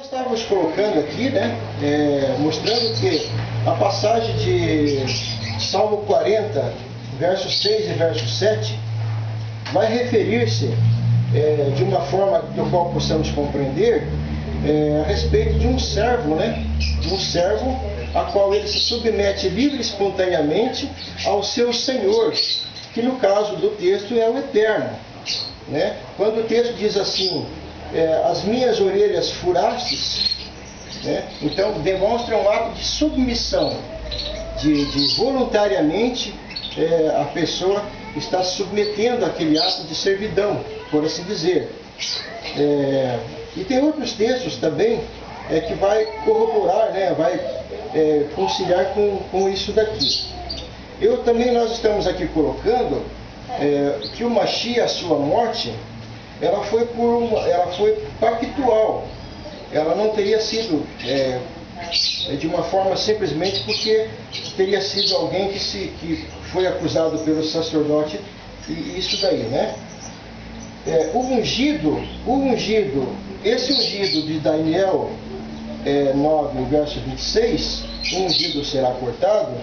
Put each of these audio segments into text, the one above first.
Estávamos colocando aqui, né, mostrando que a passagem de Salmo 40, versos 6 e verso 7, vai referir-se de uma forma do qual possamos compreender a respeito de um servo, né, de um servo a qual ele se submete livre e espontaneamente ao seu Senhor, que no caso do texto é o Eterno, né? Quando o texto diz assim, as minhas orelhas furastes, né? Então demonstra um ato de submissão, de voluntariamente a pessoa está se submetendo àquele ato de servidão, por assim dizer. E tem outros textos também que vai corroborar, né? Vai conciliar com isso daqui. Nós estamos aqui colocando que o Mashiach, a sua morte, ela foi pactual. Ela não teria sido de uma forma simplesmente porque teria sido alguém que foi acusado pelo sacerdote e isso daí, né? Esse ungido de Daniel 9, verso 26, o ungido será cortado,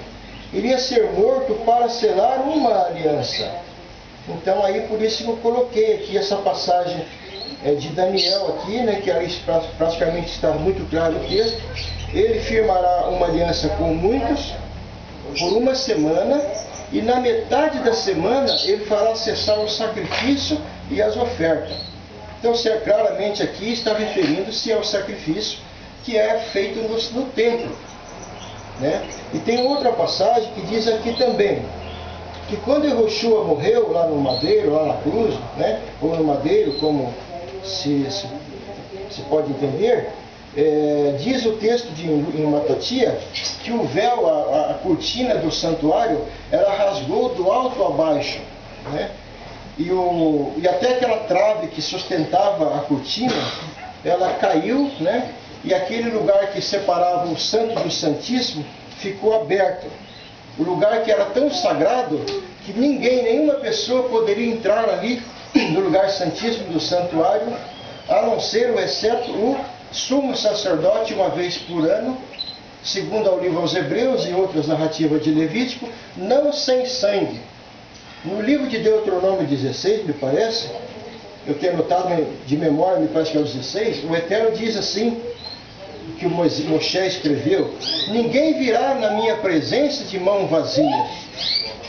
iria ser morto para selar uma aliança. Então aí por isso eu coloquei aqui essa passagem de Daniel aqui, né, que aí praticamente está muito claro o texto. Ele firmará uma aliança com muitos por uma semana, e na metade da semana ele fará cessar o sacrifício e as ofertas. Então claramente aqui está referindo-se ao sacrifício que é feito no templo, né? E tem outra passagem que diz aqui também que quando Yehoshua morreu lá no madeiro, lá na cruz, né? Ou no madeiro, como se pode entender, diz o texto em Matatia que o véu, a cortina do santuário, ela rasgou do alto a baixo, né? E até aquela trave que sustentava a cortina, ela caiu, né? E aquele lugar que separava o Santo do Santíssimo ficou aberto. O lugar que era tão sagrado que nenhuma pessoa poderia entrar ali no lugar santíssimo do santuário, a não ser, exceto o sumo sacerdote, uma vez por ano, segundo ao livro aos Hebreus e outras narrativas de Levítico, não sem sangue. No livro de Deuteronômio 16, me parece, eu tenho anotado de memória, me parece que é o 16, o Eterno diz assim, que o Moisés escreveu: ninguém virá na minha presença de mão vazia.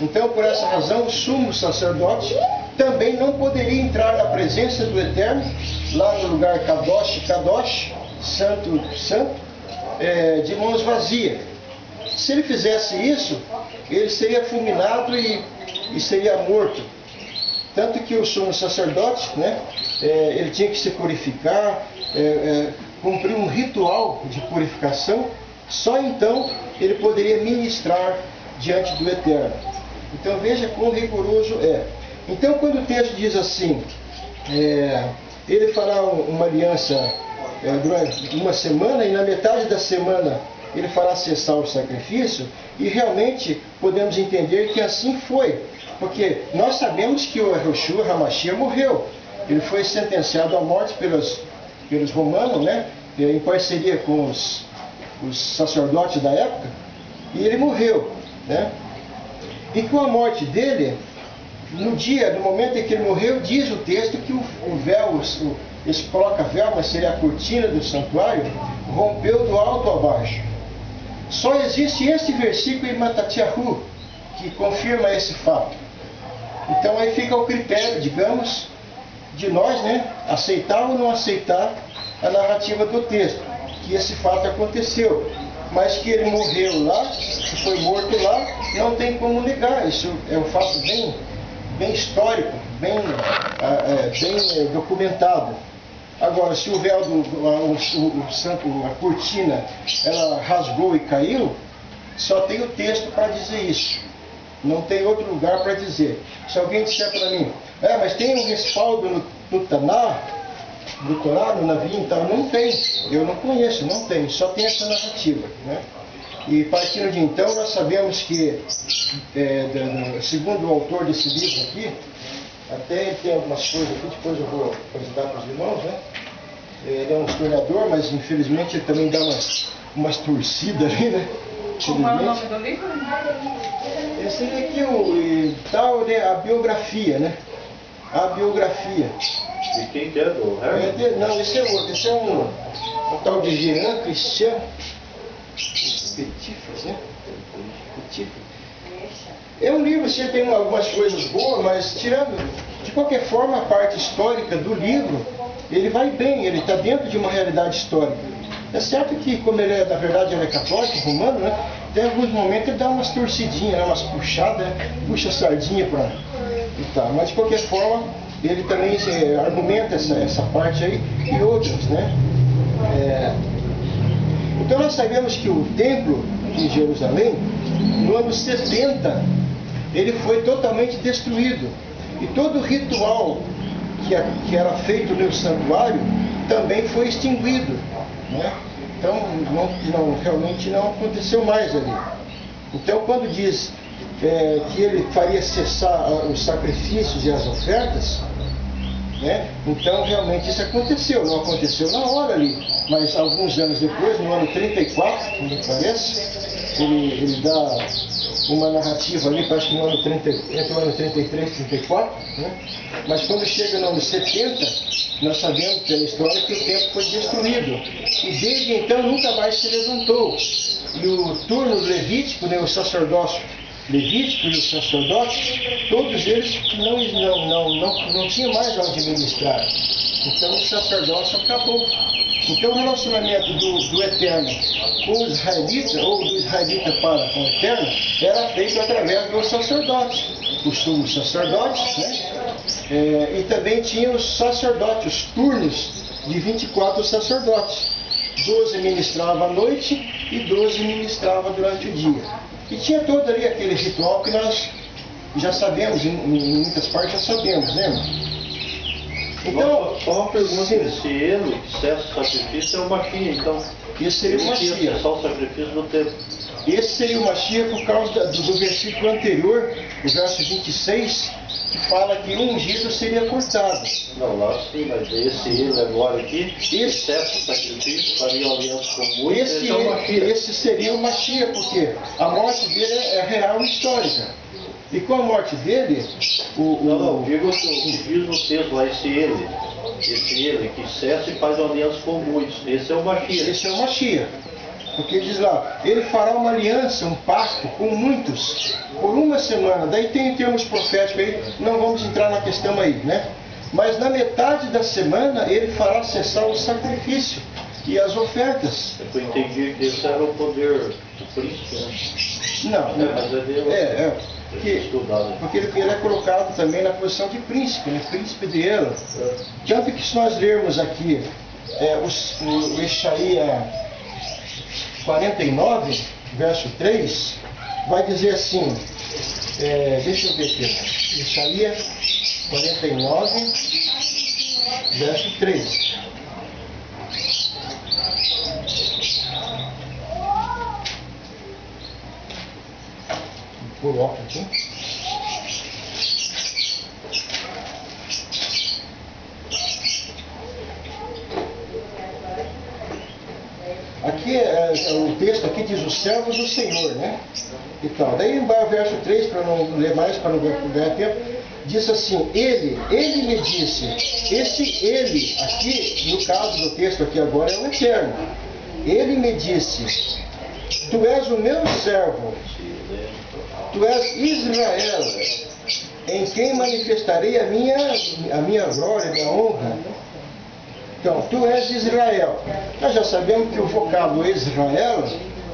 Então, por essa razão, o sumo sacerdote também não poderia entrar na presença do Eterno, lá no lugar Kadosh, santo, de mãos vazias. Se ele fizesse isso, ele seria fulminado e seria morto. Tanto que o sumo sacerdote, né, ele tinha que se purificar, cumprir um ritual de purificação, só então ele poderia ministrar diante do Eterno. Então veja quão rigoroso é. Então quando o texto diz assim, ele fará uma aliança durante uma semana, e na metade da semana ele fará cessar o sacrifício, e realmente podemos entender que assim foi, porque nós sabemos que o Yehoshua HaMashiach morreu. Ele foi sentenciado à morte pelos romanos, né, em parceria com os sacerdotes da época, e ele morreu, né? E com a morte dele, no momento em que ele morreu, diz o texto que o véu, esse coloca-véu, mas seria a cortina do santuário, rompeu do alto a baixo. Só existe esse versículo em Matatiahu que confirma esse fato. Então aí fica o critério, digamos, de nós, né, aceitar ou não aceitar a narrativa do texto, que esse fato aconteceu, mas que ele morreu lá, que foi morto lá, não tem como negar. Isso é um fato bem histórico, bem documentado. Agora, se o véu a cortina, ela rasgou e caiu, só tem o texto para dizer isso. Não tem outro lugar para dizer. Se alguém disser para mim, mas tem um respaldo no Taná, no Torá, no Navi, então não tem. Eu não conheço, não tem. Só tem essa narrativa, né? E partindo de então, nós sabemos que, segundo o autor desse livro aqui, até ele tem algumas coisas aqui, depois eu vou apresentar para os irmãos, né? Ele é um historiador, mas infelizmente ele também dá umas torcidas ali, né? Como é o nome do livro? Esse aqui é o tal, né, a biografia, né? A biografia. E quem que é do Harry? Não, esse é outro. Esse é um tal de Jean Christian Petitfras, né? Petitfras. É um livro, assim, tem algumas coisas boas, mas tirando, de qualquer forma, a parte histórica do livro, ele vai bem, ele está dentro de uma realidade histórica. É certo que, como ele é, na verdade, ele é católico, romano, né? Tem alguns momentos ele dá umas torcidinhas, né? Umas puxadas, puxa a sardinha para e tal. Mas, de qualquer forma, ele também argumenta essa parte aí e outras, né? Então nós sabemos que o templo de Jerusalém, no ano 70, ele foi totalmente destruído. E todo o ritual que era feito no santuário também foi extinguido, né? Então realmente não aconteceu mais ali. Então quando diz que ele faria cessar os sacrifícios e as ofertas, né? Então realmente isso aconteceu, não aconteceu na hora ali, mas alguns anos depois, no ano 34, como parece, ele dá uma narrativa ali, parece que no ano 30, entre o ano 33 e 34, né? Mas quando chega no ano 70, nós sabemos pela história que o templo foi destruído, e desde então nunca mais se levantou. E o turno levítico, né, o sacerdócio levítico e os sacerdotes, todos eles não tinham mais onde ministrar. Então o sacerdócio acabou. Então o relacionamento do Eterno com os israelitas, ou do israelita para com o Eterno, era feito através dos sacerdotes, os sumos sacerdotes, né? E também tinha os sacerdotes, os turnos de 24 sacerdotes. 12 ministravam à noite e 12 ministravam durante o dia. E tinha todo ali aquele ritual que nós já sabemos, em muitas partes já sabemos, né? Então, só uma pergunta, se ele que cessa o sacrifício é o Mashiach, então esse seria o Mashiach. Ele cessar o sacrifício do templo. Esse seria o Mashiach por causa do versículo anterior, o verso 26, que fala que o ungido seria cortado. Não, lá sim, mas esse ele agora aqui, cessa o sacrifício, faria aliança com muitos, esse seria o Mashiach, porque a morte dele é real e histórica. E com a morte dele, Não, digo o que diz no texto lá, esse ele que cessa e faz aliança com muitos, esse é o Mashiach. Esse é o Mashiach. Porque diz lá, ele fará uma aliança, um pacto com muitos, por uma semana. Daí tem termos proféticos aí, não vamos entrar na questão aí, né? Mas na metade da semana ele fará cessar o sacrifício e as ofertas. Eu entendi que esse era o poder do príncipe, né? Não, mas porque ele é colocado também na posição de príncipe, né? Príncipe de Ela. Tanto que se nós lermos aqui o Isaías 49, verso 3, vai dizer assim, deixa eu ver aqui, Isaías 49, verso 3. Por óculos aqui. Aqui o texto aqui diz os servos do Senhor, né? E tal. Daí vai o verso 3, para não ler mais, para não ganhar tempo, diz assim, ele me disse, esse ele aqui, no caso do texto aqui agora, é o Eterno. Ele me disse, tu és o meu servo, tu és Israel, em quem manifestarei a minha glória, a minha honra. Então, tu és Israel. Nós já sabemos que o vocábulo Israel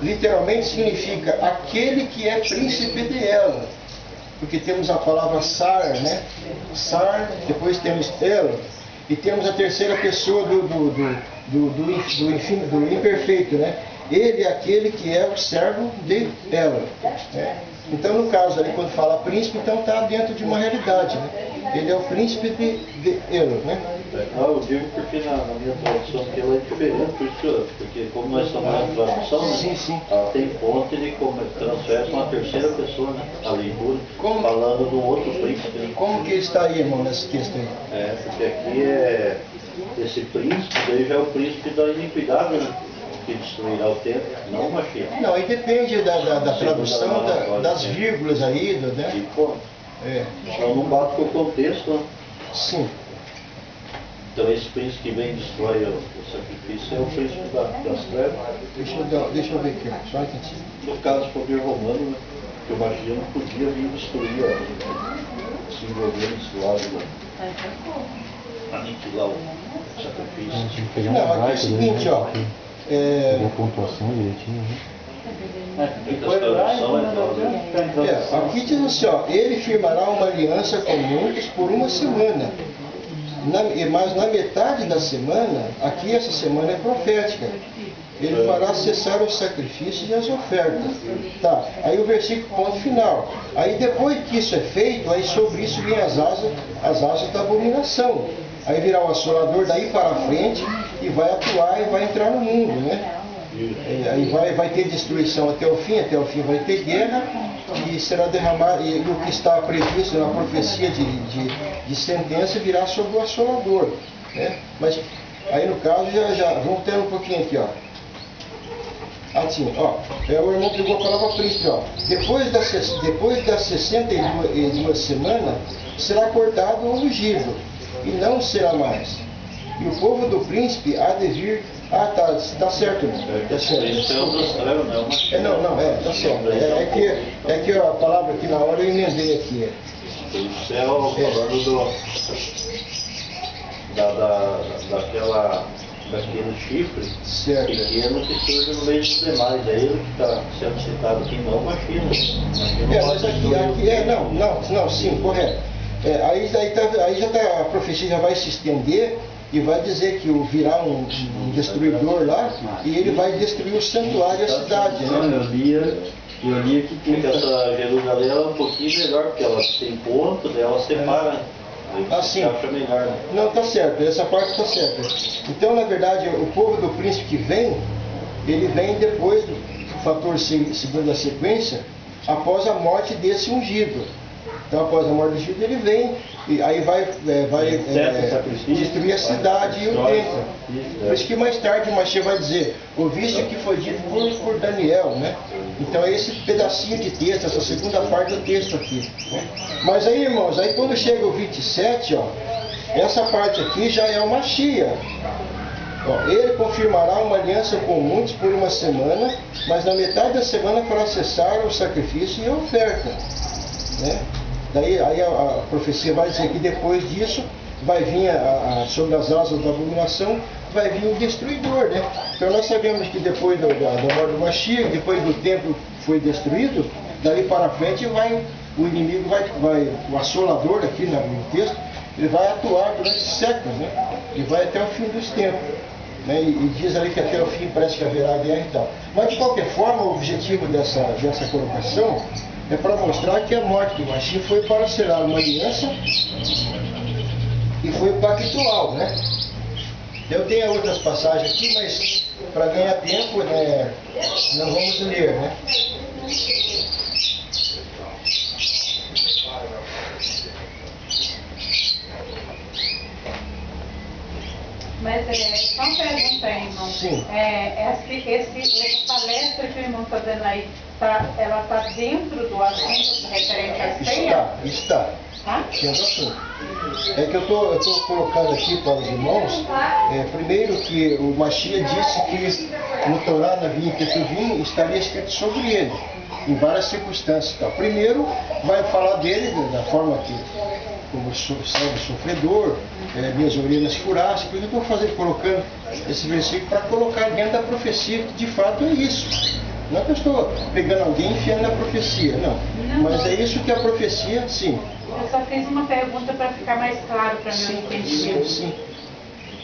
literalmente significa aquele que é príncipe de ela. Porque temos a palavra Sar, né? Sar, depois temos El, e temos a terceira pessoa do imperfeito, né? Ele é aquele que é o servo de ela, né? Então, no caso ali, quando fala príncipe, então está dentro de uma realidade, né? Ele é o príncipe de ela, né? Eu digo porque na minha tradução que ela é diferente, porque como nós estamos na tradução, né, sim. ela tem ponto e transfere para uma terceira pessoa, né, a leitura, falando do outro príncipe. Né? Como que está aí, irmão, nesse texto aí? Porque aqui esse príncipe, daí já é o príncipe da iniquidade, né? Que destruirá o templo, não o Mashiach. Não, aí depende da tradução, das vírgulas aí, né? E, pô, então não bate com o contexto, né? Sim. Então esse príncipe que vem e destrói o sacrifício é o príncipe das trevas. Deixa eu ver aqui, só um instantinho. No caso do poder romano, né? Que o Mashiach não podia vir destruir, se envolver nesse lado, aniquilar o sacrifício. Não, aqui é o seguinte, ó. A pontuação direitinho, né? Aqui diz assim, ó, ele firmará uma aliança com muitos por uma semana. Mas na metade da semana, aqui essa semana é profética, ele fará cessar os sacrifícios e as ofertas. Tá, aí o versículo ponto final. Aí depois que isso é feito, aí sobre isso vem as asas da abominação. Aí virá o assolador daí para frente e vai atuar e vai entrar no mundo, né? Aí vai ter destruição até o fim vai ter guerra e será derramado, e o que está previsto na profecia de sentença virá sobre o assolador, né? Mas aí no caso já vamos ter um pouquinho aqui, ó. Assim, ó, o irmão pegou a palavra príncipe, ó. Depois das 62 semanas será cortado o ungido e não será mais. E o povo do príncipe há de vir. Ah, tá certo. Tá certo. Tá certo. É que a palavra aqui na hora eu emendei aqui. O céu falando daquele chifre pequeno que surge no meio dos demais. É ele que está sendo citado aqui, não o Mashiach. Mas aqui sim, correto. Aí já tá, a profecia já vai se estender e vai dizer que virá um destruidor lá e ele vai destruir o santuário e a cidade, né? Eu li aqui que essa Jerusalém é um pouquinho melhor, porque ela tem ponto, ela separa. Assim, acha melhor, né? Não, tá certo, essa parte tá certa. Então, na verdade, o povo do príncipe que vem, ele vem depois do fator segundo a sequência, após a morte desse ungido. Então, após a morte do ungido, ele vem e aí vai destruir a cidade e o templo. Por isso que mais tarde o Mashiach vai dizer, ouviste o que foi dito por Daniel, né? Então é esse pedacinho de texto, essa segunda parte do texto aqui, né? Mas aí, irmãos, aí quando chega o 27, ó, essa parte aqui já é o Mashiach. Ó, ele confirmará uma aliança com muitos por uma semana, mas na metade da semana fará cessar o sacrifício e a oferta, né? Daí aí a profecia vai dizer que depois disso vai vir sobre as asas da abominação, vai vir o destruidor, né? Então nós sabemos que depois da morte do Mashiach, depois do templo foi destruído, daí para frente o inimigo o assolador aqui no texto, ele vai atuar durante séculos, né? E vai até o fim dos tempos, né? E diz ali que até o fim parece que haverá guerra e tal. Mas de qualquer forma, o objetivo dessa colocação é para mostrar que a morte do Mashiach foi para selar uma aliança e foi pactual, né? Eu tenho outras passagens aqui, mas para ganhar tempo, né, não vamos ler, né? Mas só uma pergunta aí, irmão. Sim. Essa palestra que o irmão está dando aí, ela está dentro do assunto referente à ceia? Está. Dentro do assunto. É que eu estou colocando aqui para os irmãos, primeiro que o Mashiach disse que no Torá, na vinha que tu vim, estaria escrito sobre ele, em várias circunstâncias. Tá? Primeiro, vai falar dele da forma que, como servo sofredor, minhas orelhas furassem, porque eu estou colocando esse versículo para colocar dentro da profecia, que de fato é isso. Não é que eu estou pegando alguém e enfiando na profecia, não. Mas é isso que a profecia, sim. Eu só fiz uma pergunta para ficar mais claro para mim entender. Sim.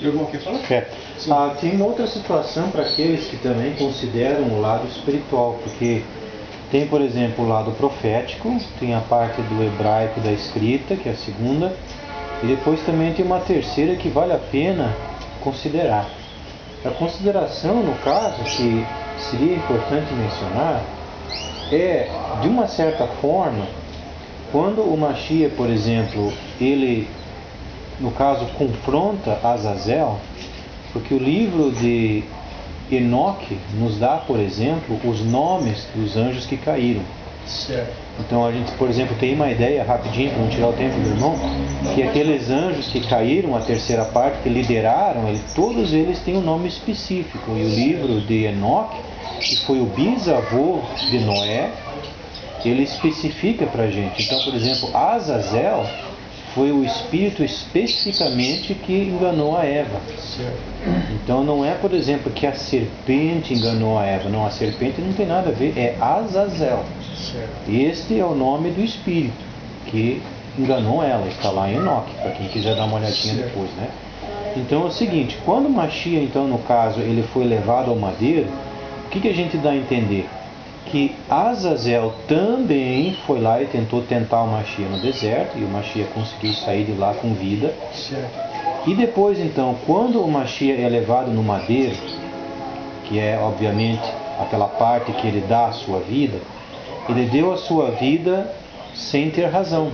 Irmão, quer falar? Tem uma outra situação para aqueles que também consideram o lado espiritual, porque tem, por exemplo, o lado profético, tem a parte do hebraico da escrita, que é a segunda, e depois também tem uma terceira que vale a pena considerar. A consideração, no caso, que seria importante mencionar, é, de uma certa forma, quando o Mashiach, por exemplo, ele no caso, confronta Azazel, porque o livro de Enoque nos dá, por exemplo, os nomes dos anjos que caíram. Certo. Então a gente, por exemplo, tem uma ideia rapidinho, para não tirar o tempo do irmão, que aqueles anjos que caíram, a terceira parte, que lideraram, todos eles têm um nome específico. E o livro de Enoque, que foi o bisavô de Noé, ele especifica para a gente. Então, por exemplo, Azazel foi o espírito especificamente que enganou a Eva. Então não é, por exemplo, que a serpente enganou a Eva. Não, a serpente não tem nada a ver, é Azazel. Este é o nome do espírito que enganou ela. Está lá em Enoque, para quem quiser dar uma olhadinha depois, né? Então é o seguinte, quando Mashiach, então no caso, ele foi levado ao madeiro, o que a gente dá a entender? Que Azazel também foi lá e tentou tentar o Mashiach no deserto, e o Mashiach conseguiu sair de lá com vida. E depois, então, quando o Mashiach é levado no madeiro, que é, obviamente, aquela parte que ele dá a sua vida, ele deu a sua vida sem ter razão.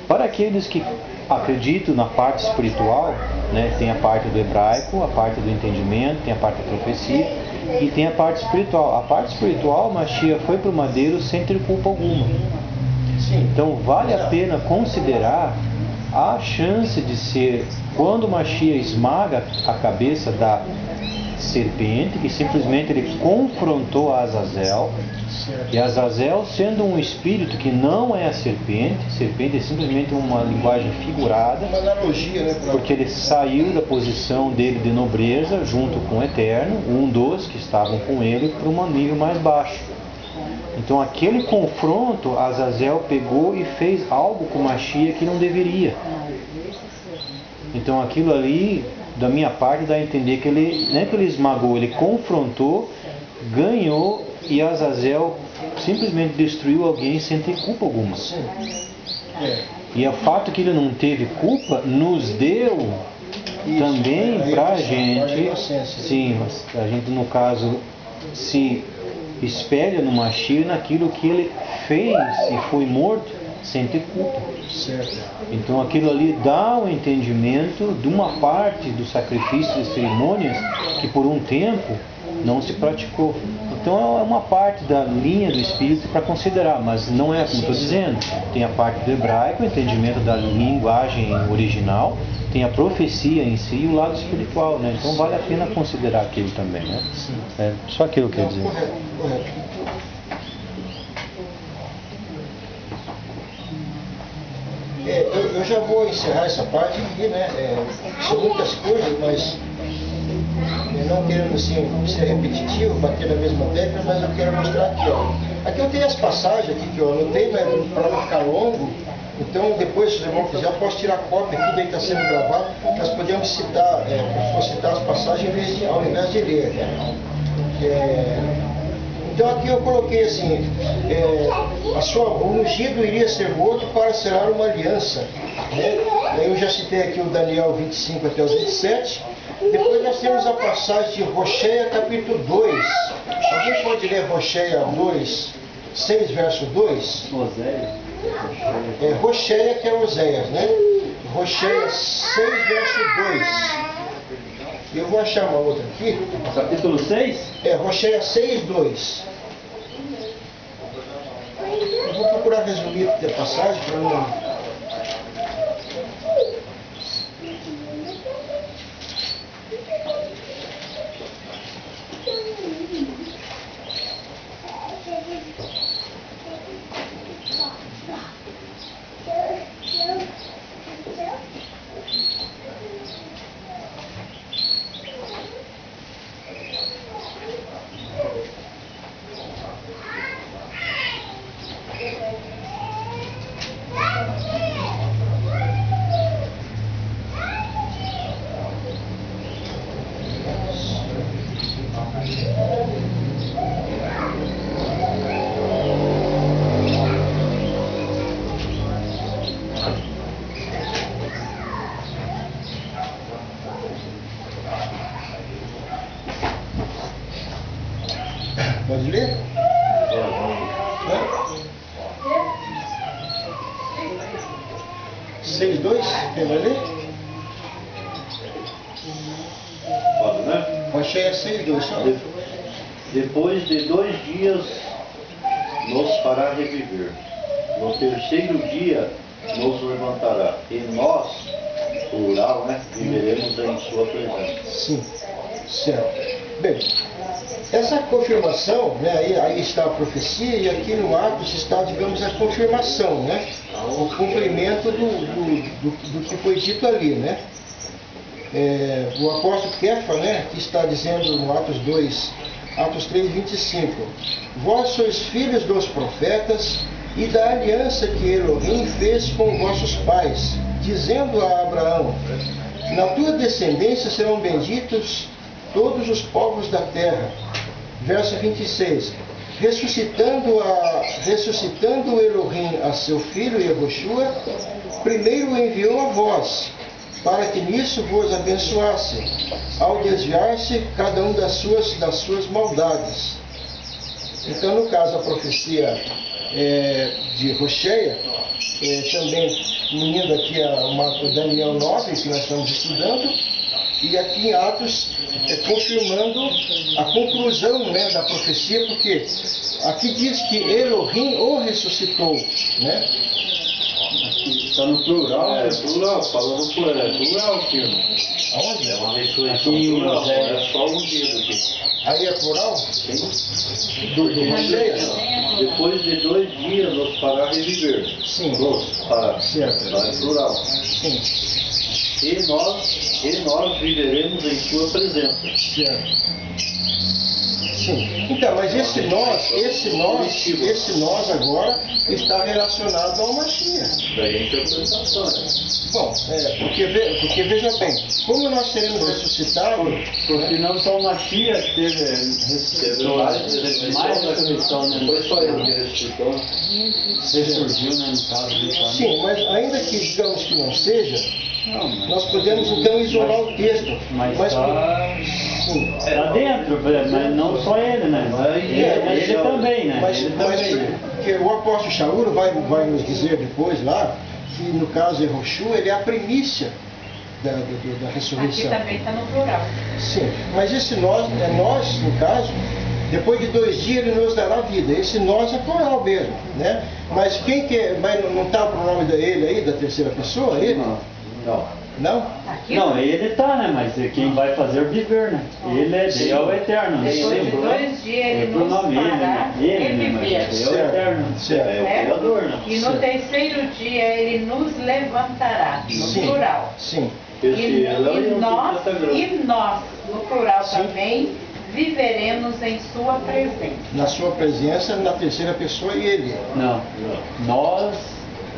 Para aqueles que acreditam na parte espiritual, né, tem a parte do hebraico, a parte do entendimento, tem a parte da profecia, e tem a parte espiritual. A parte espiritual, Mashiach foi para o madeiro sem ter culpa alguma. Então vale a pena considerar a chance de ser, quando Mashiach esmaga a cabeça da serpente, que simplesmente ele confrontou a Azazel, e Azazel, sendo um espírito que não é a serpente é simplesmente uma linguagem figurada, uma analogia, né, porque ele saiu da posição dele de nobreza junto com o Eterno, um dos que estavam com ele, para um nível mais baixo. Então aquele confronto, Azazel pegou e fez algo com Mashiach que não deveria. Então aquilo ali, da minha parte, dá a entender que ele, não é que ele esmagou, ele confrontou, ganhou, e Azazel simplesmente destruiu alguém sem ter culpa alguma. E o fato que ele não teve culpa nos deu também para a gente, sim, mas a gente no caso se espelha no Mashiach naquilo que ele fez e foi morto sem ter culpa. Então aquilo ali dá o entendimento de uma parte do sacrifício e cerimônias que por um tempo não se praticou. Então é uma parte da linha do Espírito para considerar, mas não é como estou dizendo. Tem a parte do hebraico, o entendimento da linguagem original, tem a profecia em si e o lado espiritual, né? Então vale a pena considerar aquilo também, né? É só aquilo que eu quero dizer. Correto. Eu já vou encerrar essa parte aqui, né? São muitas coisas, mas não querendo assim, ser repetitivo, bater na mesma tecla, mas eu quero mostrar aqui, ó. Aqui eu tenho as passagens aqui que eu anotei, mas para não ficar longo, então depois, se o irmão quiser, eu posso tirar cópia aqui, daí está sendo gravado, nós podemos citar, citar as passagens ao invés de ler. Então aqui eu coloquei assim, o ungido iria ser morto para selar uma aliança. Né? Daí eu já citei aqui o Daniel 25 até os 27. Depois nós temos a passagem de Rocheia capítulo 2. Alguém pode ler Rocheia 2, 6 verso 2? Rocheia que é Oséias, né? Rocheia 6 verso 2. Eu vou achar uma outra aqui. Capítulo 6? Rocheia 6, 2. Eu vou procurar resumir a passagem para não... Pode ler? 6:2, quem vai ler? Oséias 6:2, só. Depois de 2 dias nos fará reviver. No terceiro dia nos levantará. E nós, plural, né, viveremos em sua presença. Sim, certo. Bem, essa confirmação, né, aí está a profecia e aqui no Atos está, digamos, a confirmação, né? O cumprimento do que foi dito ali, né? O apóstolo Kefa, né, que está dizendo no Atos 3:25, vós sois filhos dos profetas e da aliança que Elohim fez com vossos pais, dizendo a Abraão, na tua descendência serão benditos todos os povos da terra. Verso 26, ressuscitando Elohim a seu filho Yehoshua, primeiro o enviou a vós, para que nisso vos abençoasse, ao desviar-se cada um das suas maldades. Então, no caso, a profecia de Rocheia, também unindo aqui o Daniel 9, que nós estamos estudando, e aqui em Atos, confirmando a conclusão, né, da profecia, porque aqui diz que Elohim o ressuscitou, né? Está no plural, plural, fala no plural aqui. Aonde? É uma ressurreição plural, é só um dia aqui. Aí é plural? Sim. Do Rocheia? Depois de 2 dias nos fará reviver. Sim. Nos fará. Certo. Está em plural. Sim. E nós viveremos em sua presença. Certo. Sim. Então, mas esse nós agora está relacionado ao Mashiach. Daí a interpretação, né? Bom, porque veja bem, como nós seremos ressuscitados, Porque não só o Mashiach teve mais ressurreição, né? Foi só ele que ressuscitou. Ressurgiu, né, no caso dele. sim, mas ainda que digamos que não seja, Não, mas nós podemos então isolar o texto. Mas Mas, está sim, dentro, mas não só ele, né? Ele também, né? mas, Ele mas também. porque o apóstolo Shaul vai nos dizer depois lá, que no caso Yehoshua, ele é a primícia da Aqui ressurreição. também está no plural. Sim, mas esse nós, no caso, depois de 2 dias ele nos dará vida. Esse nós é plural mesmo, né? Mas quem que é, mas não está o pronome dele aí, da terceira pessoa? Ele? Não. Não? Aqui Não, ele tá, né? Mas quem vai fazer viver, né? Ele é Deus, é o eterno, né? depois de 2 dias É ele pro nos nome ele, fará né? Ele, né? Mas reviver. Deus é o eterno. Certo. É o Criador, né? E no terceiro dia ele nos levantará, no Sim. plural. Sim. Esse ela é um E nós, no plural Sim. também, viveremos em sua presença. Na sua presença, na terceira pessoa e ele. Não.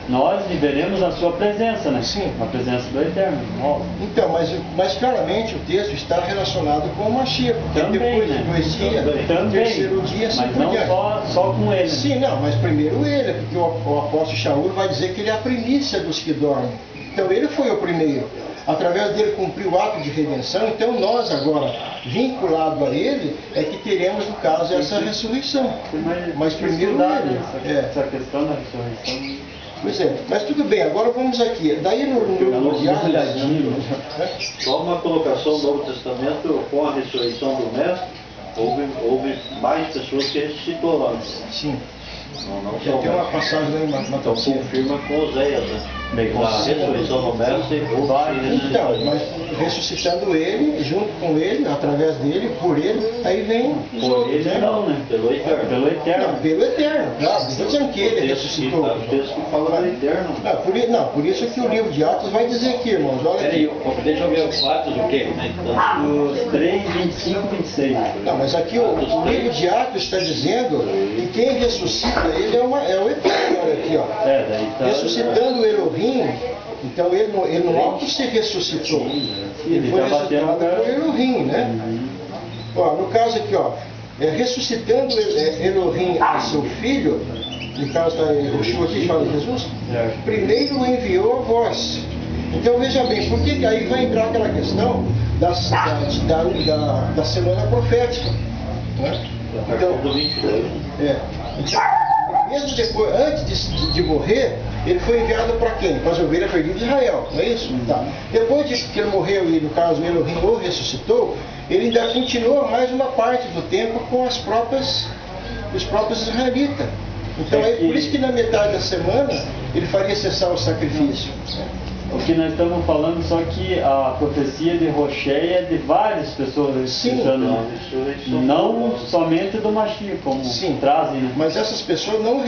Nós viveremos na sua presença, né? Sim. Na presença do eterno. Óbvio. Então, mas claramente o texto está relacionado com o Mashiach, porque Também, depois de né? 2 dias, no Também. terceiro dia, assim Mas por não diante. só com ele. Né? Sim, não, mas primeiro ele, porque o apóstolo Shaul vai dizer que ele é a primícia dos que dormem. Então ele foi o primeiro. Através dele cumpriu o ato de redenção, então nós agora, vinculado a ele, é que teremos, no caso, essa ressurreição. Mas primeiro estudar, ele. né? Essa questão da ressurreição. Pois é, mas tudo bem, agora vamos aqui. Daí no livro de Atos, né? Só uma colocação do Novo Testamento, com a ressurreição do Mestre, houve mais pessoas que ressuscitou antes. Sim. Não Já só tem uma mais. passagem lá em Então Mateus. confirma com Oséias, né? Bem, Com a ressurreição do Mestre, Então, mas ressuscitando ele, junto com ele, através dele, por ele, aí vem os Por outros, ele né? não, né? Pelo eterno. Pelo Não, eterno. pelo eterno, claro, não estou dizendo que ele ressuscitou. O texto que fala do eterno. Por isso que o livro de Atos vai dizer aqui, irmãos, olha Peraí, aqui. deixa eu ver os Atos o quê? Né? Então, Os 3, 25, 26. Não, mas aqui o livro de Atos está dizendo que quem ressuscita ele é o eterno, olha aqui, ó. Daí tá. Ressuscitando o Elohim, então ele não auto se ressuscitou. Ele foi tá batendo ressuscitado por Elohim, né? Uhum. Ó, no caso aqui, ó, ressuscitando Elohim a seu filho, no caso está Yehoshua aqui, fala de Jesus, Certo. primeiro o enviou a vós. Então veja bem, por que aí vai entrar aquela questão da semana profética, né? Então, Do 22. mesmo depois, antes de morrer, ele foi enviado para quem? Para as ovelhas perdidas de Israel, não é isso? Tá. Depois de que ele morreu e, no caso, Elohim o ressuscitou, ele ainda continua mais uma parte do tempo com os próprios israelitas. Então é por isso que na metade da semana ele faria cessar o sacrifício. O que nós estamos falando, só que a profecia de Rocheia é de várias pessoas ressuscitando, não somente do Mashiach, como trazem. Né? Mas essas pessoas não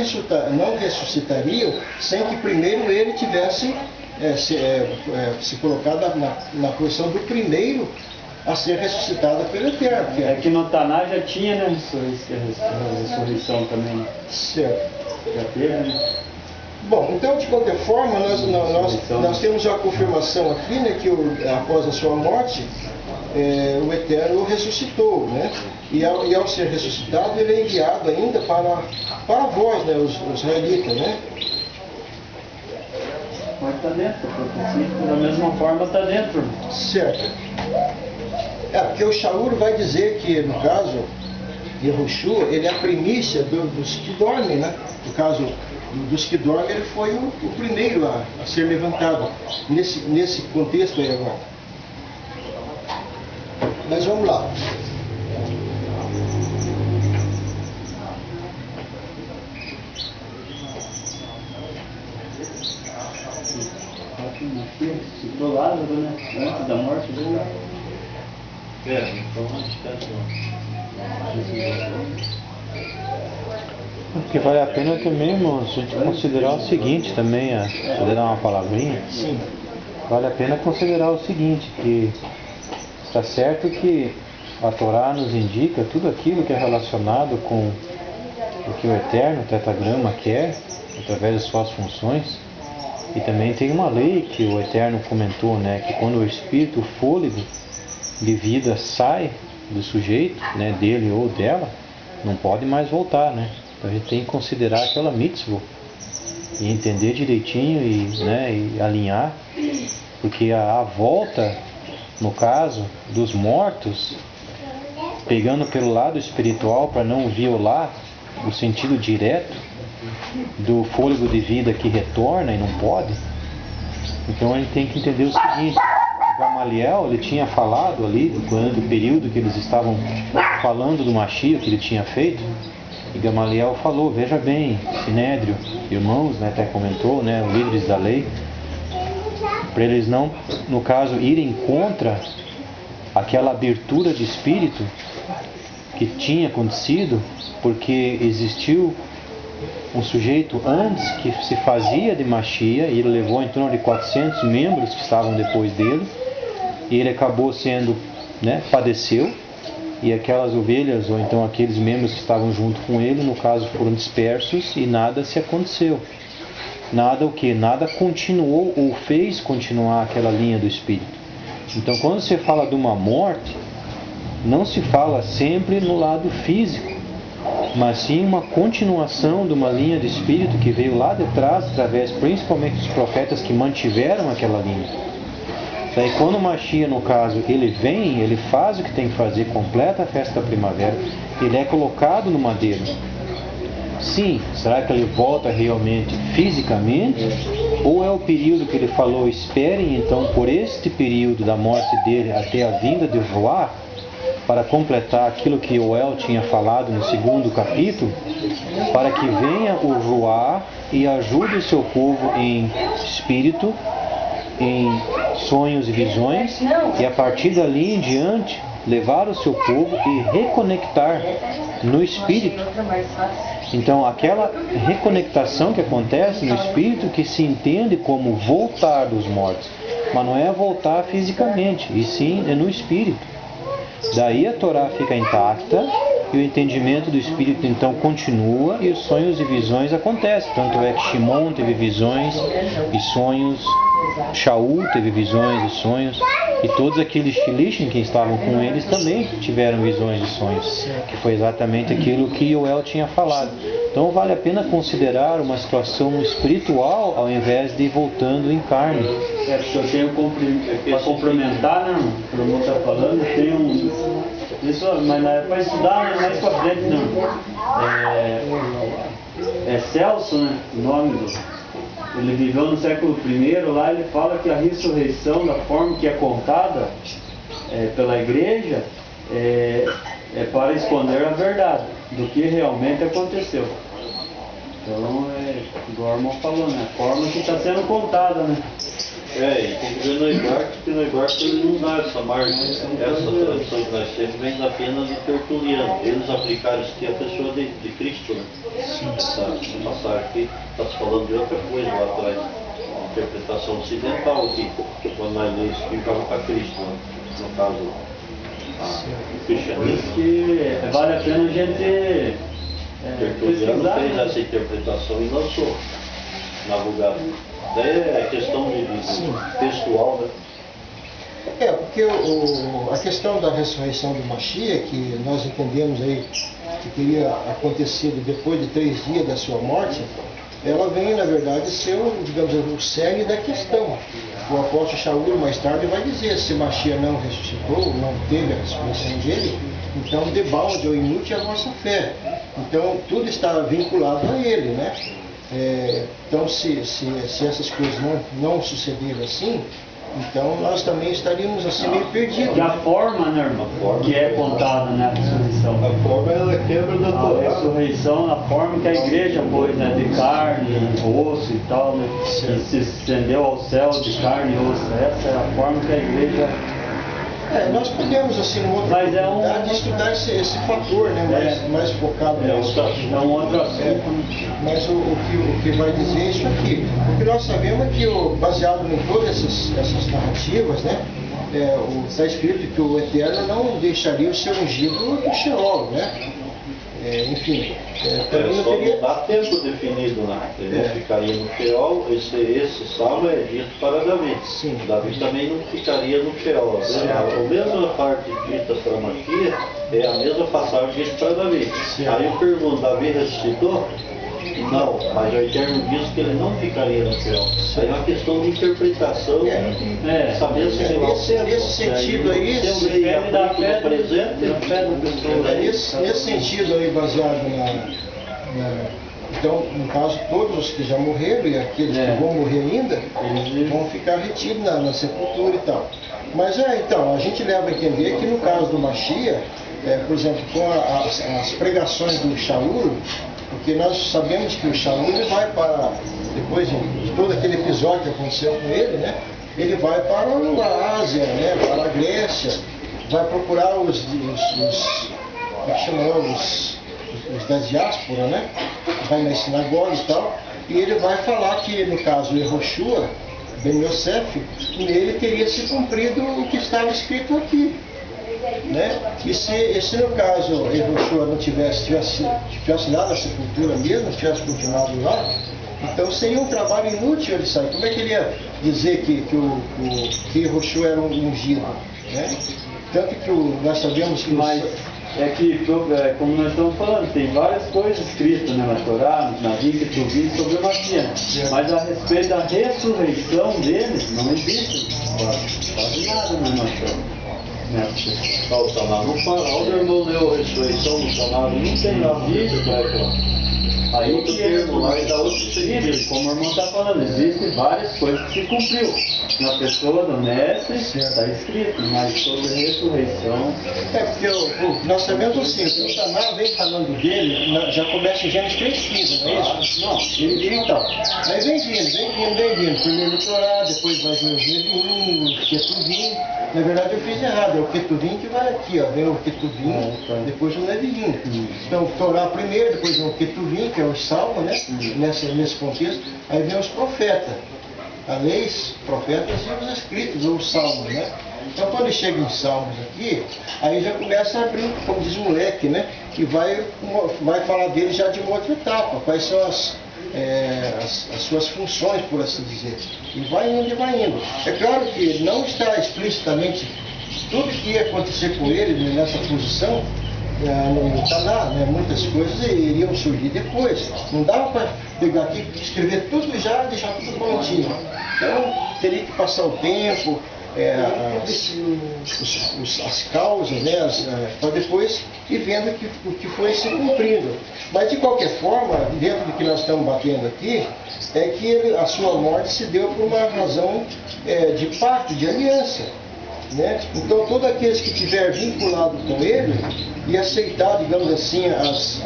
ressuscitariam sem que primeiro ele tivesse se colocado na posição do primeiro a ser ressuscitado pelo Eterno. É que no Taná já tinha, né, ressurreição também. Certo. Já teve, né? Bom, então de qualquer forma, nós temos a confirmação aqui, né, que após a sua morte, o Eterno o ressuscitou, né? E ao ser ressuscitado, ele é enviado ainda para vós, né, os israelitas, né? Mas está dentro, a profecia, da mesma forma está dentro. Certo. Porque o Shaul vai dizer que, no caso, Yehoshua, ele é a primícia dos que dormem, né? No caso, dos que dormem, ele foi o primeiro a ser levantado nesse contexto aí agora. Mas vamos lá. Citou Lázaro, né? Antes da morte dele. Então antes Porque vale a pena também, irmãos, a gente considerar o seguinte também, poder dar uma palavrinha. Sim. Vale a pena considerar o seguinte, que está certo que a Torá nos indica tudo aquilo que é relacionado com o que o Eterno, o Tetragrama, quer, através de suas funções. E também tem uma lei que o Eterno comentou, né, que quando o espírito, o fôlego de vida sai do sujeito, né, dele ou dela, não pode mais voltar, né? Então a gente tem que considerar aquela mitzvah e entender direitinho e alinhar, porque a volta, no caso dos mortos, pegando pelo lado espiritual para não violar o sentido direto do fôlego de vida que retorna e não pode, então a gente tem que entender o seguinte: Gamaliel, ele tinha falado ali, durante o período que eles estavam falando do Mashiach que ele tinha feito, e Gamaliel falou, veja bem, Sinédrio, irmãos, né, até comentou, né, líderes da lei, para eles não, no caso, irem contra aquela abertura de espírito que tinha acontecido, porque existiu um sujeito antes que se fazia de Mashiach, e ele levou em torno de 400 membros que estavam depois dele, e ele acabou sendo, né, padeceu, e aquelas ovelhas, ou então aqueles membros que estavam junto com ele, no caso foram dispersos, e nada se aconteceu. Nada o que? Nada continuou ou fez continuar aquela linha do Espírito. Então quando se fala de uma morte, não se fala sempre no lado físico, mas sim uma continuação de uma linha de Espírito que veio lá de trás, através principalmente dos profetas que mantiveram aquela linha. Daí quando o Mashiach, no caso, ele vem, ele faz o que tem que fazer, completa a festa da primavera, ele é colocado no madeiro. Sim, será que ele volta realmente fisicamente? Ou é o período que ele falou, esperem então por este período da morte dele até a vinda de Ruá, para completar aquilo que Yoel tinha falado no 2º capítulo, para que venha o Ruá e ajude o seu povo em espírito, em sonhos e visões, e a partir dali em diante levar o seu povo e reconectar no espírito. Então aquela reconectação que acontece no espírito, que se entende como voltar dos mortos, mas não é voltar fisicamente, e sim é no espírito. Daí a Torá fica intacta e o entendimento do espírito então continua, e os sonhos e visões acontecem. Tanto é que Shimon teve visões e sonhos, Shaul teve visões e sonhos, e todos aqueles Shilishim que estavam com eles também tiveram visões e sonhos, que foi exatamente aquilo que Yoel tinha falado. Então vale a pena considerar uma situação espiritual ao invés de ir voltando em carne. Porque eu tenho para complementar, né, o que o irmão está falando, tem Isso, mas é para estudar mais para frente, não. É Celso, né? O nome do. Ele viveu no século I, lá ele fala que a ressurreição, da forma que é contada pela igreja, é para esconder a verdade do que realmente aconteceu. Então, igual o irmão falou, né? A forma que está sendo contada, né? E tem que ver no Ibarco, porque no Ibarco ele não dá essa marca. Essa tradição que nós temos vem apenas de Tertuliano. Eles aplicaram isso aqui à pessoa de Cristo, né? Essa passagem aqui está se falando de outra coisa lá atrás. Interpretação ocidental aqui, quando nós lemos isso, ficava para Cristo, né? No caso, o cristianismo. Por isso que vale a pena a gente Tertuliano fez essa interpretação e lançou na Vulgata. Daí é questão de textual, né? Porque a questão da ressurreição do Mashiach, que nós entendemos aí que teria acontecido depois de 3 dias da sua morte, ela vem, na verdade, ser, digamos, o cerne da questão. O apóstolo Shaul mais tarde vai dizer, se Mashiach não ressuscitou, não teve a ressurreição dele, então debalde ou inútil a vossa fé. Então tudo está vinculado a ele, né? Então se essas coisas não sucederam assim, então nós também estaríamos assim meio perdidos. E a forma, né, irmão? Que é contada na ressurreição. A forma ela quebra da Torá. A ressurreição, a forma que a igreja pôs, né? De carne, osso e tal, né? E se estendeu ao céu de carne e osso. Essa é a forma que a igreja. Nós podemos, assim, numa outra oportunidade, estudar esse fator, né, mais focado nisso. É um outro assunto. Mas o que vai dizer é isso aqui. Porque nós sabemos que, baseado em todas essas narrativas, né, está escrito que o Eterno não deixaria o seu ungido do Sheol, né? Enfim, também não teria... Não dá tempo definido, né? Ele não ficaria no Sheol, esse salmo é dito para Davi. Sim. Davi também não ficaria no Sheol. A mesma parte dita para Mashiach é a mesma passagem dita para Davi. Aí eu pergunto, Davi ressuscitou? Não, mas o Eterno diz que ele não ficaria no Sheol. Aí é uma questão de interpretação, saber se nesse sentido aí, depende da fé do presente. Nesse sentido aí, baseado então, no caso, todos os que já morreram e aqueles que vão morrer ainda, vão ficar retidos na sepultura e tal. Mas então, a gente leva a entender que no caso do Mashiach, por exemplo, com as pregações do Shaul, porque nós sabemos que o Shaul vai para, depois de todo aquele episódio que aconteceu com ele, né, ele vai para a Ásia, né, para a Grécia, vai procurar os da diáspora, né, vai na sinagoga e tal, e ele vai falar que, no caso, Yehoshua, Ben Yosef, nele teria se cumprido o que estava escrito aqui. Né? E se no caso Yehoshua não tivesse lá na sepultura mesmo, tivesse continuado lá, então seria um trabalho inútil ele sair. Como é que ele ia dizer que Yehoshua era um ungido? Né? Tanto que nós sabemos que... como nós estamos falando, tem várias coisas escritas, né, na Torá, na Bíblia, sobre o Mashiach. Mas a respeito da ressurreição deles, não existe quase nada no Mashiach. O Tanar não fala, o irmão leu a ressurreição no Tanar, não tem lá vídeo, aí outro termo lá e dá outro sentido. Como o irmão está falando, existem várias coisas que se cumpriu. Na pessoa do mestre está escrito, mas sobre a ressurreição. Porque nós sabemos assim, o Tanar vem falando dele, já começa em Gênesis 3,15, não é isso? Não, então. Aí vem vindo. Primeiro o Torá, depois vai vir o Gerim, o Ketuvim. Na verdade eu fiz errado, é o Ketuvim que vai aqui, ó. Vem o Ketuvim, depois o Neviim. Então o Torá primeiro, depois vem o Ketuvim, que é o Salmo, né? Nesse contexto. Aí vem os profetas. A leis, profetas e os escritos, ou os salmos, né? Então quando chega em salmos aqui, aí já começa a abrir, como diz um leque, né? Que vai falar dele já de uma outra etapa, quais são as suas funções, por assim dizer. E vai indo. É claro que não está explicitamente tudo que ia acontecer com ele nessa posição, não está lá, né? Muitas coisas iriam surgir depois. Não dava para pegar aqui, escrever tudo já e deixar tudo prontinho. Então teria que passar o tempo, as causas, né, para depois ir vendo o que foi se cumprindo. Mas de qualquer forma, dentro do que nós estamos batendo aqui, é que a sua morte se deu por uma razão de pacto, de aliança. Né? Então, todos aqueles que estiver vinculado com ele e aceitar, digamos assim, as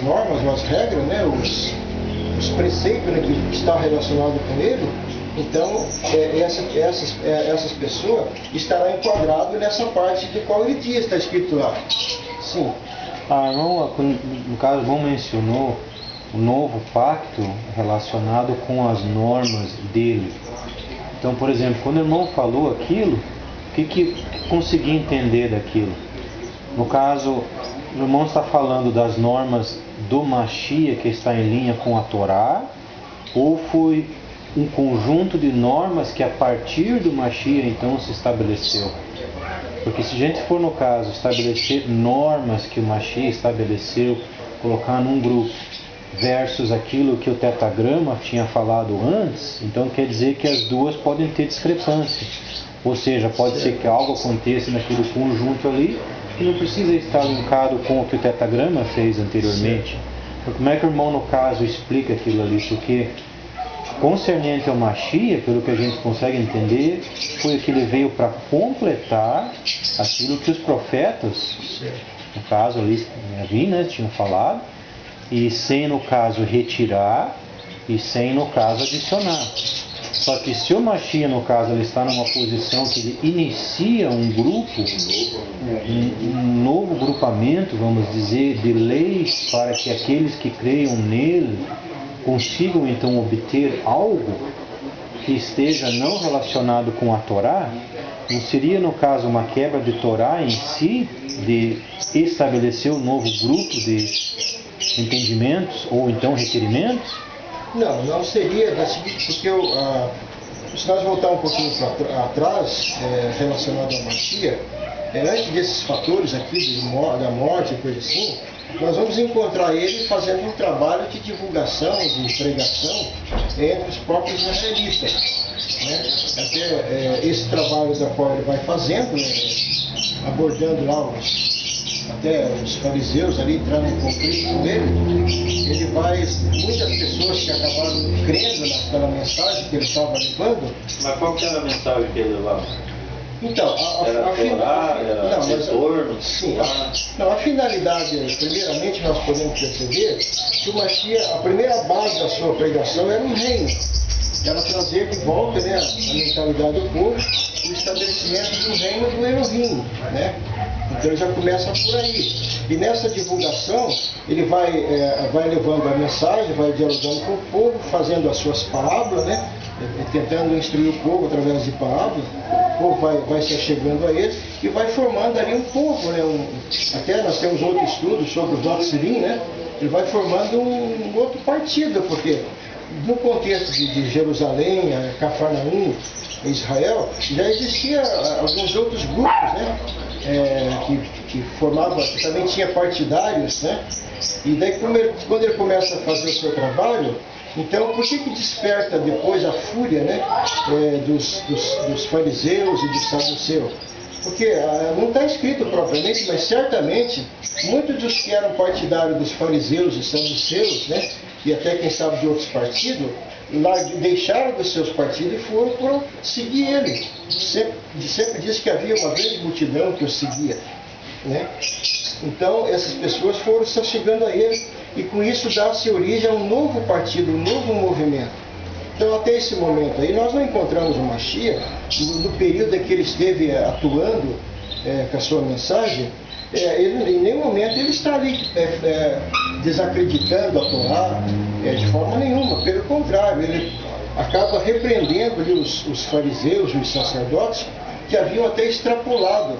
normas, as regras, né? os preceitos, né, que está relacionado com ele, então essas pessoas estarão enquadradas nessa parte de qual ele diz, está escrito lá. Sim. No caso, o irmão mencionou o novo pacto relacionado com as normas dele. Então, por exemplo, quando o irmão falou aquilo, o que consegui entender daquilo? No caso, o irmão está falando das normas do Mashiach que está em linha com a Torá, ou foi um conjunto de normas que a partir do Mashiach então se estabeleceu? Porque se a gente for, no caso, estabelecer normas que o Mashiach estabeleceu, colocar num grupo, versus aquilo que o Tetagrama tinha falado antes, então quer dizer que as duas podem ter discrepância. Ou seja, pode ser que algo aconteça naquele conjunto ali que não precisa estar linkado com o que o Tetagrama fez anteriormente. Então, como é que o irmão, no caso, explica aquilo ali? Porque concernente ao Mashiach, pelo que a gente consegue entender, foi que ele veio para completar aquilo que os profetas, no caso ali, tinham falado, e sem, no caso, retirar, e sem, no caso, adicionar. Só que se o Mashiach, no caso, ele está numa posição que ele inicia um grupo, um novo grupamento, vamos dizer, de leis para que aqueles que creiam nele consigam, então, obter algo que esteja não relacionado com a Torá, não seria, no caso, uma quebra de Torá em si, de estabelecer um novo grupo de entendimentos ou então requerimentos? Não seria, porque se nós voltar um pouquinho atrás, relacionado ao Mashiach, antes desses fatores aqui, da morte e coisa assim, nós vamos encontrar ele fazendo um trabalho de divulgação, de pregação entre os próprios israelitas. Né? Até esse trabalho da qual ele vai fazendo, abordando lá até os fariseus ali entrando em conflito com ele vai, muitas pessoas que acabaram crendo naquela mensagem que ele estava levando. Mas qual que era a mensagem que ele levava? Então, a finalidade, primeiramente nós podemos perceber que o Mashiach, a primeira base da sua pregação era um reino. Era trazer de volta, né, a mentalidade do povo, o estabelecimento do reino do Elohim, né? Então ele já começa por aí. E nessa divulgação, ele vai levando a mensagem, vai dialogando com o povo, fazendo as suas parábolas, né? Tentando instruir o povo através de parábolas. O povo vai se achegando a ele e vai formando ali um povo, né? Até nós temos outro estudo sobre os Noxirim, né? Ele vai formando um outro partido, porque no contexto de Jerusalém, Cafarnaum, Israel, já existia alguns outros grupos, né? Que formavam, que também tinha partidários, né? E daí quando ele começa a fazer o seu trabalho, então por que desperta depois a fúria, né? Dos fariseus e dos saduceus? Porque não está escrito propriamente, mas certamente muitos dos que eram partidários dos fariseus e saduceus, né? E até quem sabe de outros partidos, deixaram dos seus partidos e foram por seguir ele. Sempre diz que havia uma grande multidão que o seguia, né? Então essas pessoas foram se chegando a ele e com isso dá-se origem a um novo partido, um novo movimento. Então até esse momento aí nós não encontramos o Mashiach, no período em que ele esteve atuando com a sua mensagem, em nenhum momento ele está ali desacreditando a Torá de forma nenhuma, pelo contrário, ele acaba repreendendo ali os fariseus, os sacerdotes, que haviam até extrapolado,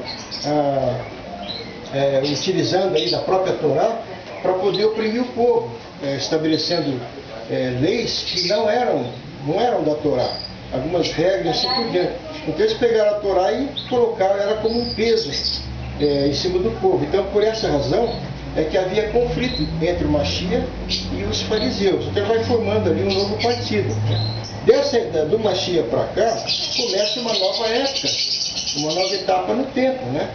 utilizando aí da própria Torá para poder oprimir o povo, estabelecendo leis que não eram da Torá, algumas regras e assim por diante. Então eles pegaram a Torá e colocaram ela como um peso em cima do povo. Então por essa razão é que havia conflito entre o Mashiach e os fariseus. Então ele vai formando ali um novo partido. Do Mashiach para cá, começa uma nova época, uma nova etapa no tempo, né?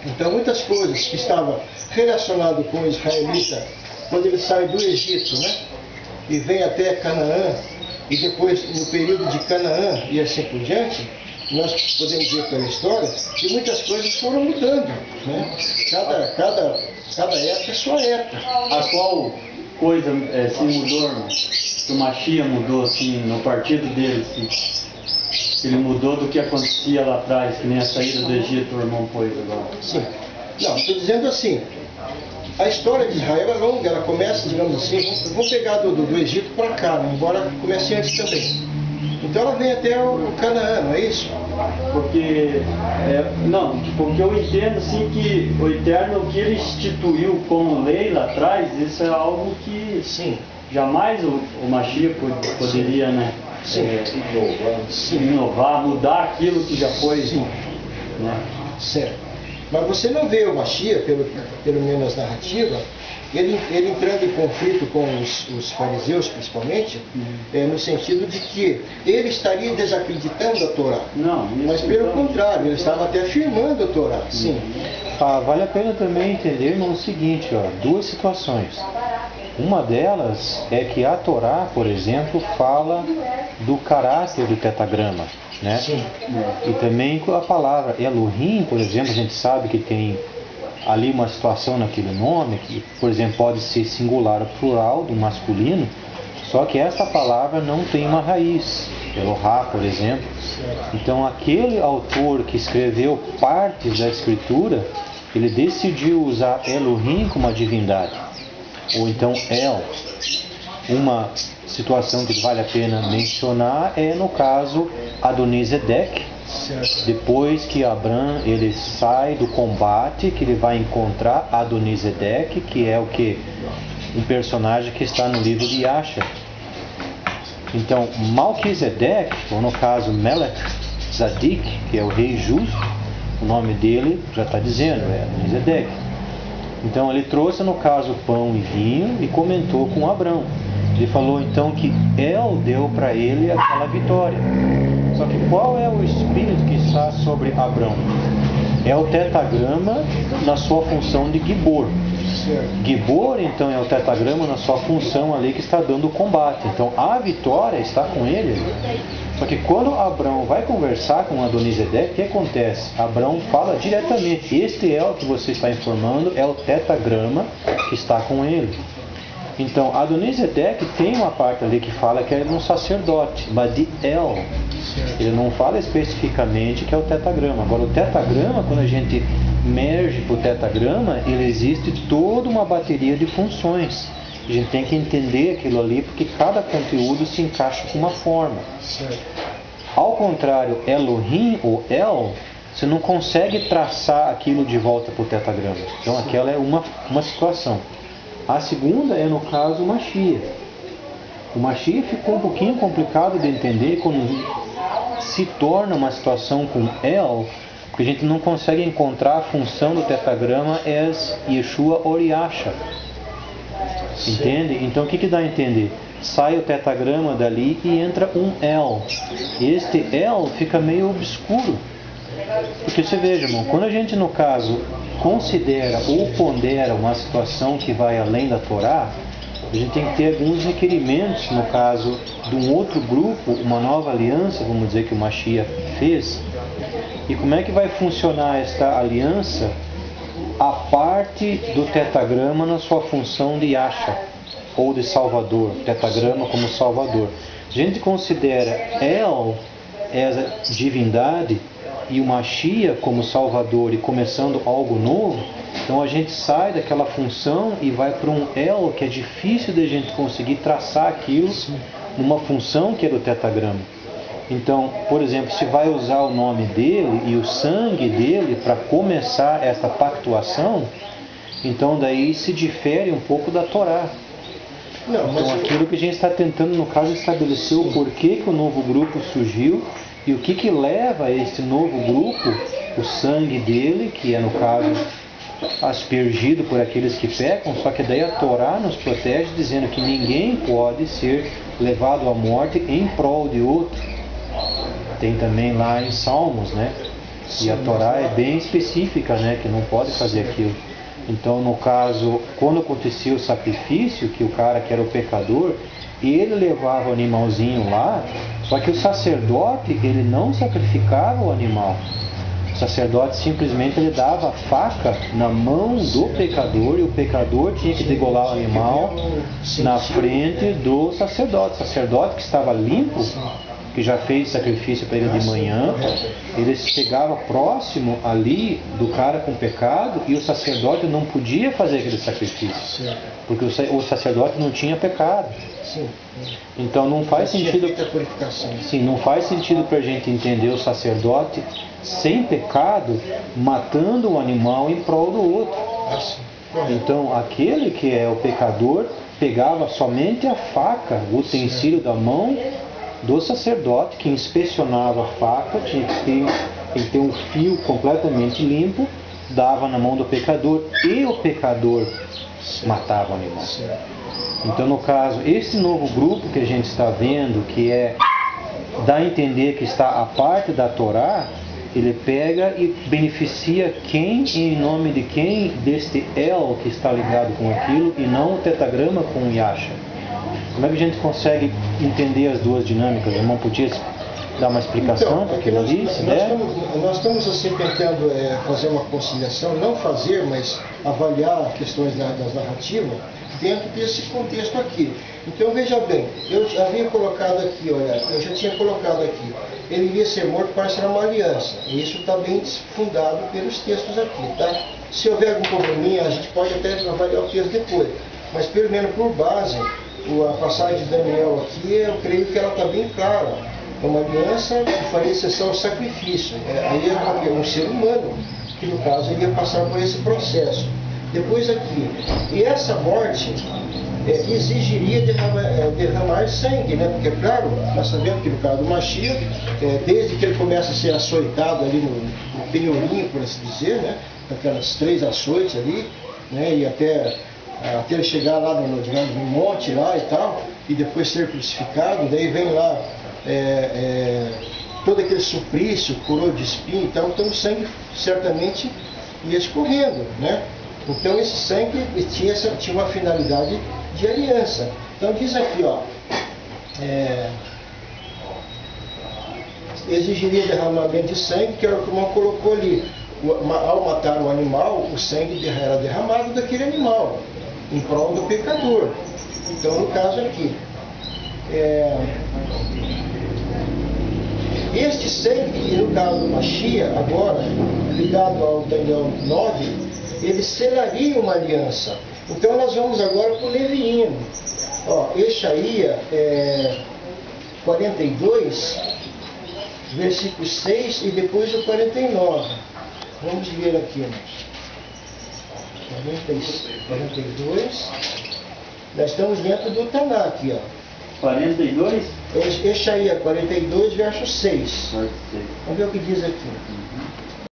Então muitas coisas que estavam relacionadas com o israelita, quando ele sai do Egito, né? E vem até Canaã, e depois no período de Canaã e assim por diante, nós podemos ver pela história que muitas coisas foram mudando, né? Cada época é sua época. A qual coisa se mudou, irmão? Que o Mashiach mudou, assim, no partido dele, assim. Ele mudou do que acontecia lá atrás, que nem a saída do Egito, o irmão pôs agora. Sim. Não, estou dizendo assim, a história de Israel é longa, ela começa, digamos assim, vamos pegar do Egito para cá, né? Embora comece antes também. Então ela vem até o Canaã, não é isso? Porque, porque eu entendo assim que o Eterno, o que ele instituiu como lei lá atrás, isso é algo que Sim. jamais o Mashiach poderia, né? Inovar, mudar aquilo que já foi. Sim. Né? Certo. Mas você não vê o Mashiach, pelo menos narrativa, ele entrando em conflito com os fariseus, principalmente, no sentido de que ele estaria desacreditando a Torá. Não, mas pelo contrário, ele estava até afirmando a Torá. Sim. Vale a pena também entender o seguinte, duas situações. Uma delas é que a Torá, por exemplo, fala do caráter do tetagrama, né? Sim. E também a palavra Elohim, por exemplo, a gente sabe que tem ali uma situação naquele nome, que, por exemplo, pode ser singular ou plural, do masculino, só que essa palavra não tem uma raiz, Elohá, por exemplo. Então, aquele autor que escreveu partes da escritura, ele decidiu usar Elohim como uma divindade, ou então El. Uma situação que vale a pena mencionar é, no caso, Adonisedec, depois que Abrão ele sai do combate, que ele vai encontrar Adonisedec, que é o que? Um personagem que está no livro de Yasha. Então, Malquisedec, ou no caso Melech Zadik, que é o rei justo, o nome dele já está dizendo, é Adonisedec. Então ele trouxe, no caso, pão e vinho e comentou com Abrão. Ele falou então que El deu para ele aquela vitória. Só que qual é o espírito que está sobre Abrão? É o tetagrama na sua função de Gibor. Gibor, então, é o tetagrama na sua função ali que está dando o combate. Então a vitória está com ele. Só que quando Abrão vai conversar com Adonisedec, o que acontece? Abrão fala diretamente: este El que você está informando é o tetagrama que está com ele. Então, Adonisedec tem uma parte ali que fala que é um sacerdote, mas de El. Ele não fala especificamente que é o tetagrama. Agora, o tetagrama, quando a gente merge para o tetagrama, ele existe toda uma bateria de funções. A gente tem que entender aquilo ali, porque cada conteúdo se encaixa com uma forma. Ao contrário, Elohim ou El, você não consegue traçar aquilo de volta para o tetagrama. Então, aquela é uma situação. A segunda é, no caso, o Mashiach. O Mashiach ficou um pouquinho complicado de entender quando se torna uma situação com El, porque a gente não consegue encontrar a função do tetagrama as Yeshua or Yasha. Entende? Então o que dá a entender? Sai o tetagrama dali e entra um El. Este El fica meio obscuro. Porque você veja, irmão, quando a gente, no caso, considera ou pondera uma situação que vai além da Torá, a gente tem que ter alguns requerimentos, no caso de um outro grupo, uma nova aliança, vamos dizer, que o Mashiach fez. E como é que vai funcionar esta aliança? A parte do tetagrama na sua função de Yasha, ou de Salvador, tetagrama como Salvador. A gente considera El essa divindade e o Mashiach como Salvador e começando algo novo, então a gente sai daquela função e vai para um El que é difícil de a gente conseguir traçar aquilo numa função que é do tetagrama. Então, por exemplo, se vai usar o nome dele e o sangue dele para começar essa pactuação, então daí se difere um pouco da Torá. Então aquilo que a gente está tentando, no caso, estabelecer o porquê que o novo grupo surgiu e o que leva a esse novo grupo, o sangue dele, que é no caso aspergido por aqueles que pecam, só que daí a Torá nos protege dizendo que ninguém pode ser levado à morte em prol de outro. Tem também lá em Salmos, né? E a Torá é bem específica, né? Que não pode fazer aquilo. Então, no caso, quando acontecia o sacrifício, que o cara que era o pecador, ele levava o animalzinho lá, só que o sacerdote, ele não sacrificava o animal. O sacerdote simplesmente ele dava a faca na mão do pecador e o pecador tinha que degolar o animal na frente do sacerdote. O sacerdote que estava limpo, que já fez sacrifício para ele de manhã, ele chegava próximo ali do cara com pecado e o sacerdote não podia fazer aquele sacrifício, porque o sacerdote não tinha pecado. Então não faz sentido, sim, não faz sentido para a gente entender o sacerdote sem pecado matando um animal em prol do outro. Então aquele que é o pecador pegava somente a faca, o utensílio da mão do sacerdote que inspecionava a faca, tinha que ter um fio completamente limpo, dava na mão do pecador e o pecador matava o animal. Então, no caso, esse novo grupo que a gente está vendo, que dá a entender que está a parte da Torá, ele pega e beneficia quem, em nome de quem, deste El que está ligado com aquilo, e não o tetagrama com o Yasha. Como é que a gente consegue entender as duas dinâmicas? O irmão podia dar uma explicação para aquilo ali? Nós estamos assim tentando fazer uma conciliação, não fazer, mas avaliar questões das narrativas dentro desse contexto aqui. Então veja bem, eu já havia colocado aqui, eu já tinha colocado aqui, ele iria ser morto para ser uma aliança. E isso está bem fundado pelos textos aqui, tá? Se houver algum probleminha, a gente pode até avaliar o texto depois. Mas pelo menos por base, a passagem de Daniel aqui, eu creio que ela está bem clara. É uma aliança que faria exceção ao sacrifício. Aí é um ser humano, que no caso iria passar por esse processo. Depois aqui, e essa morte exigiria derramar sangue, né? Porque, claro, nós sabemos que no caso do Mashiach, desde que ele começa a ser açoitado ali no penhorinho, por assim dizer, né? Aquelas 3 açoites ali, né? E até ele chegar lá digamos, no monte lá e tal, e depois ser crucificado, daí vem lá todo aquele suplício, coroa de espinho e tal, então o sangue certamente ia escorrendo, né? Então esse sangue tinha uma finalidade de aliança. Então diz aqui, exigiria derramamento de sangue, que era o que o irmão colocou ali. Ao matar o animal, o sangue era derramado daquele animal, em prol do pecador. Então no caso aqui, este sangue, no caso do Mashiach, agora, ligado ao Daniel 9, ele selaria uma aliança. Então nós vamos agora para o Leviíno. Eixaia 42, versículo 6 e depois o 49. Vamos ver aqui, irmãos. 42. Nós estamos dentro do Taná aqui, 42? Eixaia 42, verso 6. Vamos ver o que diz aqui.